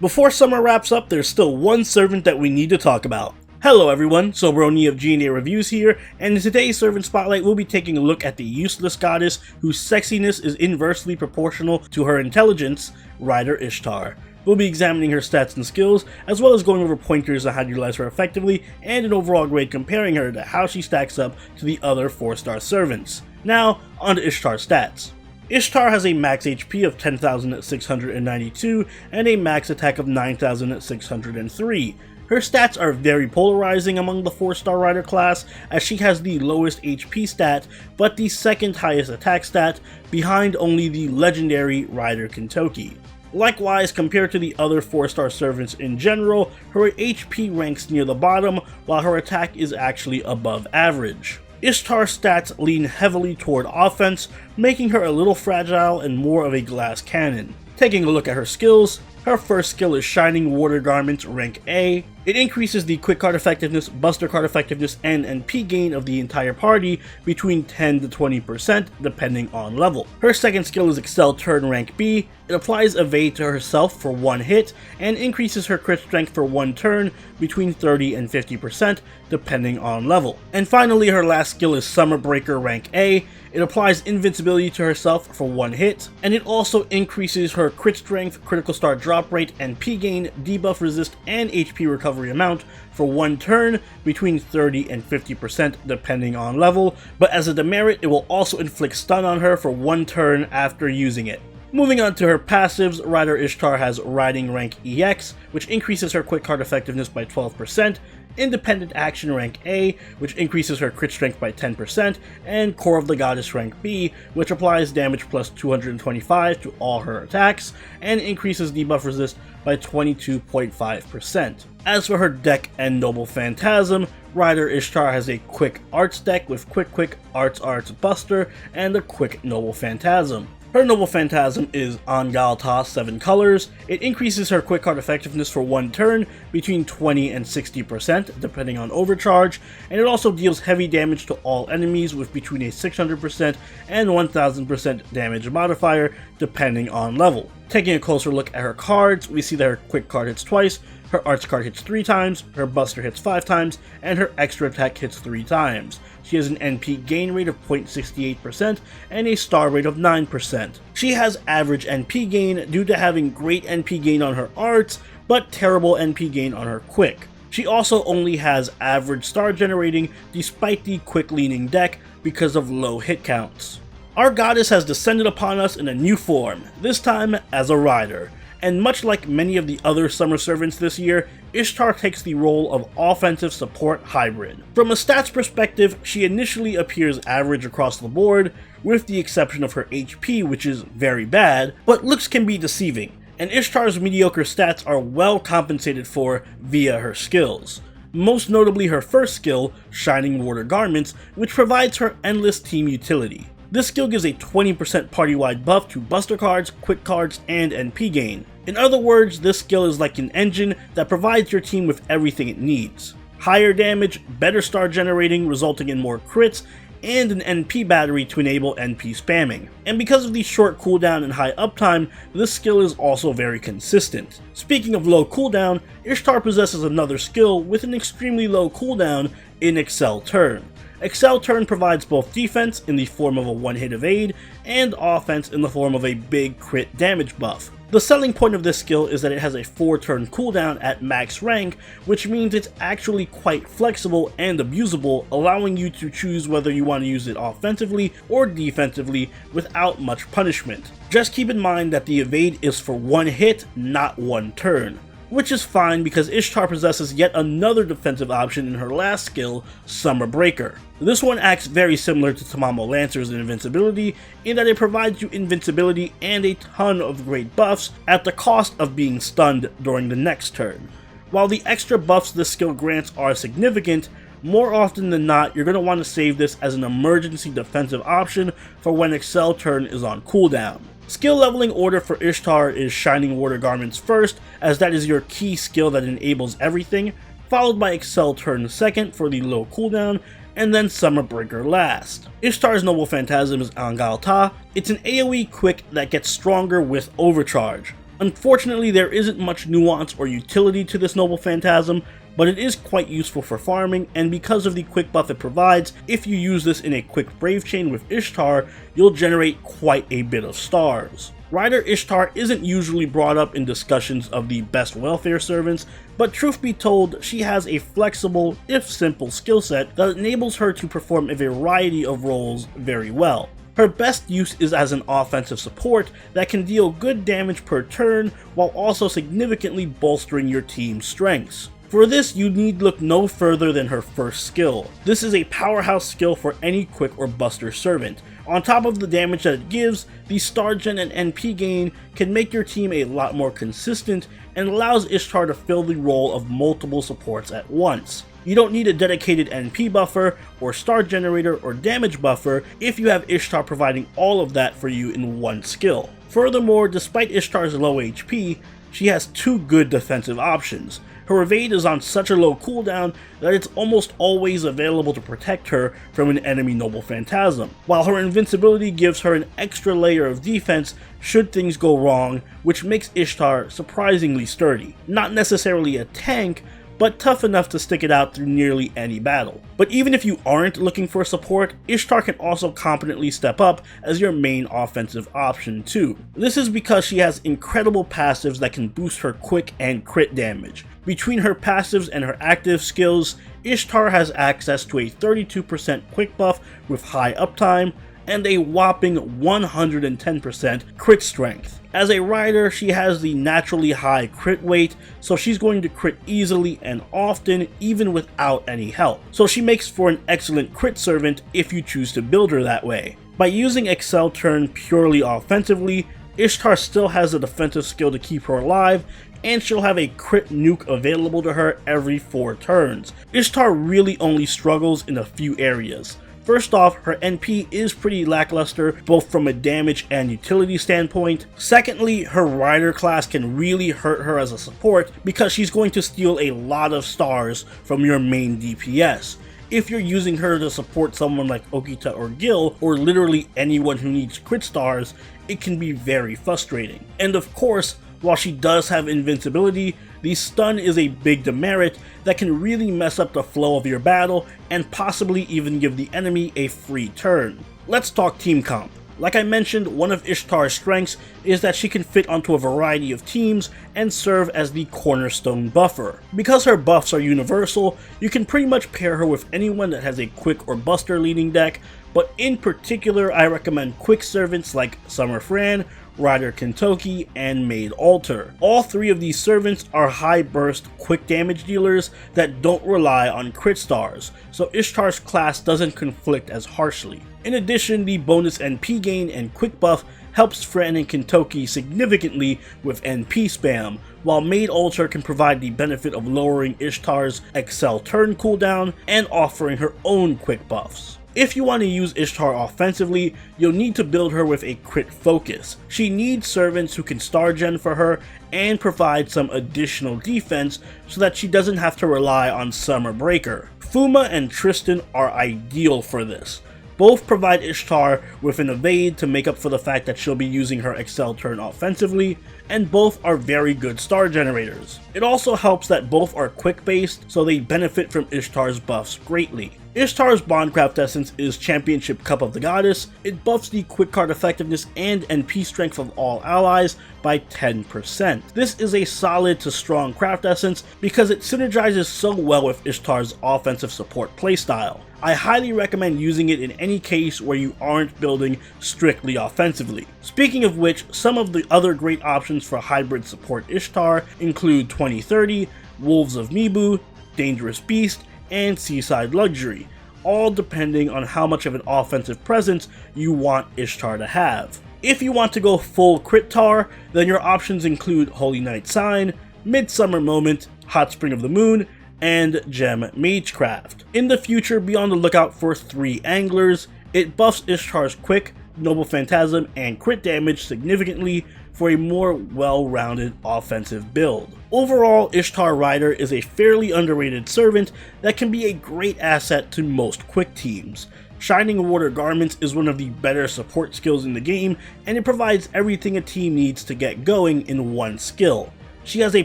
Before summer wraps up, there's still one servant that we need to talk about. Hello everyone, Sobroni of G&A Reviews here, and in today's Servant Spotlight we'll be taking a look at the useless goddess whose sexiness is inversely proportional to her intelligence, Rider Ishtar. We'll be examining her stats and skills, as well as going over pointers on how to utilize her effectively, and an overall grade comparing her to how she stacks up to the other 4-star servants. Now, on to Ishtar's stats. Ishtar has a max HP of 10,692 and a max attack of 9,603. Her stats are very polarizing among the 4-star rider class, as she has the lowest HP stat, but the second highest attack stat, behind only the legendary Rider Kentoki. Likewise, compared to the other 4-star servants in general, her HP ranks near the bottom, while her attack is actually above average. Ishtar's stats lean heavily toward offense, making her a little fragile and more of a glass cannon. Taking a look at her skills, her first skill is Shining Water Garments rank A. It increases the quick card effectiveness, buster card effectiveness, and NP gain of the entire party between 10 to 20% depending on level. Her second skill is Excel Turn rank B. It applies Evade to herself for 1 hit and increases her crit strength for 1 turn between 30 and 50% depending on level. And finally, her last skill is Summer Breaker rank A. It applies invincibility to herself for 1 hit, and it also increases her crit strength, critical star drop rate, NP gain, debuff resist, and HP recovery amount for 1 turn between 30 and 50% depending on level, but as a demerit, it will also inflict stun on her for 1 turn after using it. Moving on to her passives, Rider Ishtar has Riding rank EX, which increases her quick card effectiveness by 12%, Independent Action rank A, which increases her crit strength by 10%, and Core of the Goddess rank B, which applies damage plus 225 to all her attacks, and increases debuff resist by 22.5%. As for her deck and Noble Phantasm, Rider Ishtar has a Quick Arts deck with Quick Arts Buster and a Quick Noble Phantasm. Her Noble Phantasm is Angalta 7 colors. It increases her quick card effectiveness for 1 turn between 20 and 60% depending on overcharge, and it also deals heavy damage to all enemies with between a 600% and 1000% damage modifier depending on level. Taking a closer look at her cards, we see that her quick card hits twice, her arts card hits 3 times, her buster hits 5 times, and her extra attack hits 3 times. She has an NP gain rate of 0.68% and a star rate of 9%. She has average NP gain due to having great NP gain on her arts, but terrible NP gain on her quick. She also only has average star generating despite the quick leaning deck because of low hit counts. Our goddess has descended upon us in a new form, this time as a rider. And much like many of the other summer servants this year, Ishtar takes the role of offensive support hybrid. From a stats perspective, she initially appears average across the board, with the exception of her HP, which is very bad, but looks can be deceiving, and Ishtar's mediocre stats are well compensated for via her skills. Most notably her first skill, Shining Water Garments, which provides her endless team utility. This skill gives a 20% party-wide buff to buster cards, quick cards, and NP gain. In other words, this skill is like an engine that provides your team with everything it needs. Higher damage, better star generating resulting in more crits, and an NP battery to enable NP spamming. And because of the short cooldown and high uptime, this skill is also very consistent. Speaking of low cooldown, Ishtar possesses another skill with an extremely low cooldown in Excel Turn. Excel Turn provides both defense in the form of a 1-hit evade, and offense in the form of a big crit damage buff. The selling point of this skill is that it has a 4-turn cooldown at max rank, which means it's actually quite flexible and abusable, allowing you to choose whether you want to use it offensively or defensively without much punishment. Just keep in mind that the evade is for 1 hit, not 1 turn. Which is fine because Ishtar possesses yet another defensive option in her last skill, Summer Breaker. This one acts very similar to Tamamo Lancer's invincibility in that it provides you invincibility and a ton of great buffs at the cost of being stunned during the next turn. While the extra buffs this skill grants are significant, more often than not you're going to want to save this as an emergency defensive option for when Excel Turn is on cooldown. Skill leveling order for Ishtar is Shining Water Garments first, as that is your key skill that enables everything, followed by Excel Turn second for the low cooldown, and then Summer Breaker last. Ishtar's Noble Phantasm is Angalta. It's an AoE quick that gets stronger with overcharge. Unfortunately, there isn't much nuance or utility to this Noble Phantasm, but it is quite useful for farming, and because of the quick buff it provides, if you use this in a quick Brave chain with Ishtar, you'll generate quite a bit of stars. Rider Ishtar isn't usually brought up in discussions of the best welfare servants, but truth be told, she has a flexible, if simple, skill set that enables her to perform a variety of roles very well. Her best use is as an offensive support that can deal good damage per turn while also significantly bolstering your team's strengths. For this, you need look no further than her first skill. This is a powerhouse skill for any quick or buster servant. On top of the damage that it gives, the star gen and NP gain can make your team a lot more consistent and allows Ishtar to fill the role of multiple supports at once. You don't need a dedicated NP buffer, or star generator, or damage buffer if you have Ishtar providing all of that for you in one skill. Furthermore, despite Ishtar's low HP, she has two good defensive options. Her evade is on such a low cooldown that it's almost always available to protect her from an enemy Noble Phantasm, while her invincibility gives her an extra layer of defense should things go wrong, which makes Ishtar surprisingly sturdy. Not necessarily a tank, but tough enough to stick it out through nearly any battle. But even if you aren't looking for support, Ishtar can also competently step up as your main offensive option too. This is because she has incredible passives that can boost her quick and crit damage. Between her passives and her active skills, Ishtar has access to a 32% quick buff with high uptime, and a whopping 110% crit strength. As a rider, she has the naturally high crit weight, so she's going to crit easily and often, even without any help. So she makes for an excellent crit servant if you choose to build her that way. By using Excel Turn purely offensively, Ishtar still has a defensive skill to keep her alive, and she'll have a crit nuke available to her every 4 turns. Ishtar really only struggles in a few areas. First off, her NP is pretty lackluster, both from a damage and utility standpoint. Secondly, her rider class can really hurt her as a support because she's going to steal a lot of stars from your main DPS. If you're using her to support someone like Okita or Gil, or literally anyone who needs crit stars, it can be very frustrating. And of course, while she does have invincibility, the stun is a big demerit that can really mess up the flow of your battle and possibly even give the enemy a free turn. Let's talk team comp. Like I mentioned, one of Ishtar's strengths is that she can fit onto a variety of teams and serve as the cornerstone buffer. Because her buffs are universal, you can pretty much pair her with anyone that has a quick or buster leading deck, but in particular I recommend quick servants like Summer Fran, Rider Kentoki, and Maid Alter. All 3 of these servants are high burst quick damage dealers that don't rely on crit stars, so Ishtar's class doesn't conflict as harshly. In addition, the bonus NP gain and quick buff helps Fran and Kentoki significantly with NP spam, while Maid Alter can provide the benefit of lowering Ishtar's Excel Turn cooldown and offering her own quick buffs. If you want to use Ishtar offensively, you'll need to build her with a crit focus. She needs servants who can star gen for her and provide some additional defense so that she doesn't have to rely on Summer Breaker. Fuma and Tristan are ideal for this. Both provide Ishtar with an evade to make up for the fact that she'll be using her Excel Turn offensively, and both are very good star generators. It also helps that both are quick based, so they benefit from Ishtar's buffs greatly. Ishtar's Bondcraft Essence is Championship Cup of the Goddess. It buffs the quick card effectiveness and NP strength of all allies by 10%. This is a solid to strong craft essence because it synergizes so well with Ishtar's offensive support playstyle. I highly recommend using it in any case where you aren't building strictly offensively. Speaking of which, some of the other great options for hybrid support Ishtar include 2030, Wolves of Mibu, Dangerous Beast, and Seaside Luxury, all depending on how much of an offensive presence you want Ishtar to have. If you want to go full crit tar, then your options include Holy Night Sign, Midsummer Moment, Hot Spring of the Moon, and Gem Magecraft. In the future, be on the lookout for 3 Anglers. It buffs Ishtar's quick, Noble Phantasm, and crit damage significantly for a more well-rounded offensive build. Overall, Ishtar Rider is a fairly underrated servant that can be a great asset to most quick teams. Shining Water Garments is one of the better support skills in the game, and it provides everything a team needs to get going in one skill. She has a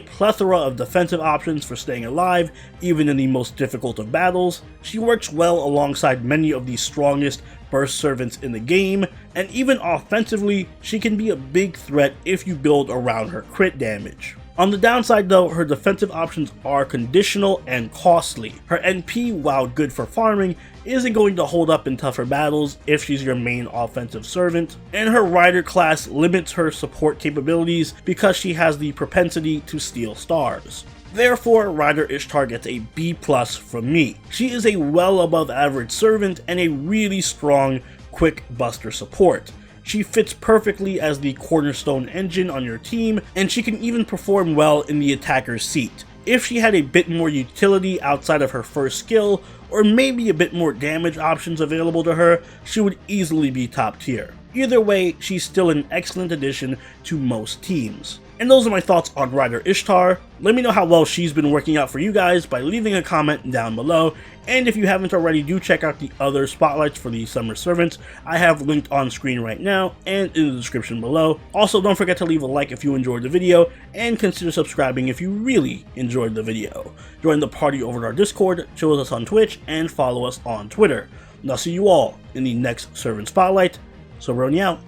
plethora of defensive options for staying alive, even in the most difficult of battles. She works well alongside many of the strongest burst servants in the game, and even offensively, she can be a big threat if you build around her crit damage. On the downside though, her defensive options are conditional and costly. Her NP, while good for farming, isn't going to hold up in tougher battles if she's your main offensive servant, and her rider class limits her support capabilities because she has the propensity to steal stars. Therefore, Rider Ishtar gets a B+ from me. She is a well above average servant and a really strong quick buster support. She fits perfectly as the cornerstone engine on your team, and she can even perform well in the attacker's seat. If she had a bit more utility outside of her first skill, or maybe a bit more damage options available to her, she would easily be top tier. Either way, she's still an excellent addition to most teams. And those are my thoughts on Rider Ishtar. Let me know how well she's been working out for you guys by leaving a comment down below, and if you haven't already, do check out the other spotlights for the summer servants I have linked on screen right now and in the description below. Also, don't forget to leave a like if you enjoyed the video, and consider subscribing if you really enjoyed the video. Join the party over at our Discord, chill with us on Twitch, and follow us on Twitter. And I'll see you all in the next servant spotlight. Soberoni out.